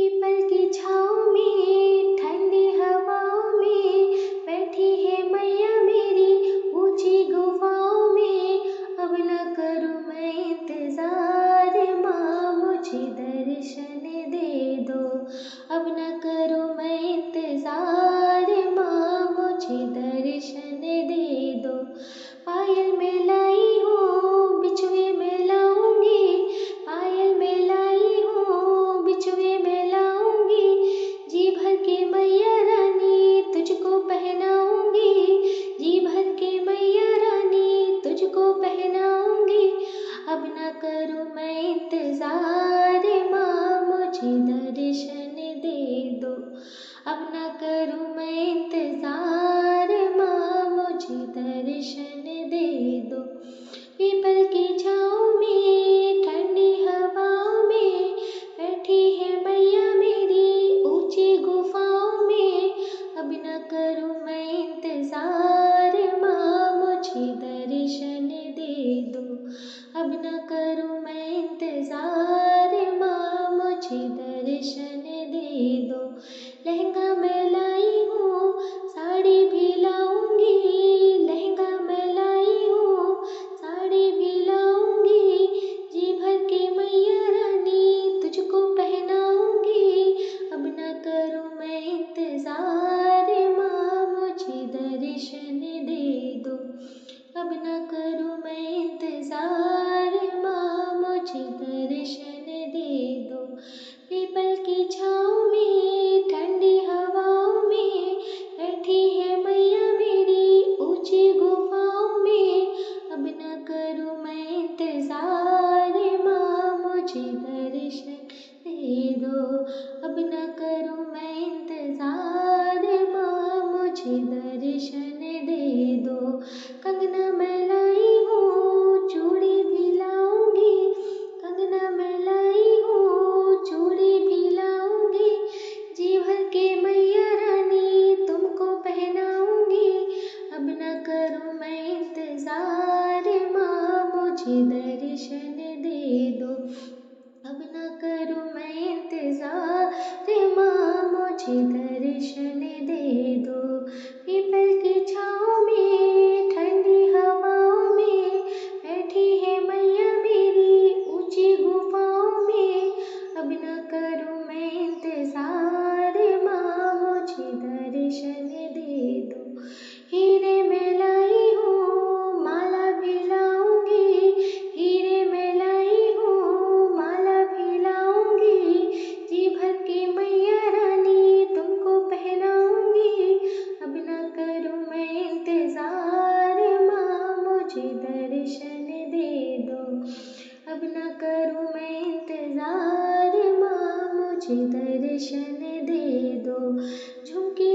People की छाँव में ठंडी हवाओं में बैठी है मैया मेरी ऊंची गुफाओं में। अब न करूँ मैं इंतजार माँ मुझे दर्शन दे दो। अब न करूँ मैं इंतजार माँ मुझे दर्शन दे दो। पायल में लाई हूँ बिछुए में लाऊंगी, पायल में लाई हूँ बिछुए में लाऊंगी। जी भर के मैया रानी तुझको पहनाऊंगी, जी भर के मैया रानी तुझको पहनाऊंगी। अब न करूँ मैं इंतजार माँ मुझे दर्शन दे दो। अब न करूँ मैं इंतजार माँ मुझे दर्शन दे दो। पीपल की छाँव में ठंडी हवाओं में बैठी है मैया मेरी ऊंची गुफाओं में। अब न करूँ मैं इंतजार माँ मुझे दर्शन दे दो। अब न करूँ मैं इंतजार माँ मुझे दर्शन दे दो। लहंगा मैं लाई हूँ साड़ी भी लाऊंगी, लहंगा मैं लाई हूँ साड़ी भी लाऊंगी। जी भर के मैया रानी तुझको पहनाऊंगी। अब न करूँ मैं इंतजार माँ मुझे दर्शन दे दो। अब न करूँ मैं इंतजार माँ मुझे दर्शन दे दो। पीपल की छाँव में ठंडी हवाओं में बैठी है मैया मेरी ऊंची गुफाओं में। अब न करूँ मैं इंतजार माँ मुझे दर्शन दे दो। अब न करूँ मैं इंतजार माँ मुझे दर्शन दे दो। कंगना मैं लाई हूँ चूड़ी भी लाऊंगी, कंगना मैं लाई हूँ चूड़ी भी लाऊंगी। जी भर के मैया रानी तुमको पहनाऊंगी। अब न करूँ मैं इंतजार माँ मुझे दर्शन दे दो। अब न करूँ मैं इंतजार माँ मुझे दर्शन दे दो। पीपल की छाँव में ठंडी हवाओं में बैठी है मैया मेरी ऊंची गुफाओं में। अब न करूँ मैं इंतजार माँ मुझे दर्शन दे दो। हीरे में लाई हूँ माला भी लाऊंगी, हीरे में लाई हूँ माला भी लाऊंगी। जी भर के मैया रानी तुमको पहनाऊंगी। अब न करूँ मैं इंतजार माँ मुझे दर्शन दे दो। अब न करूँ मैं इंतजार माँ मुझे दर्शन दे दो। झुमके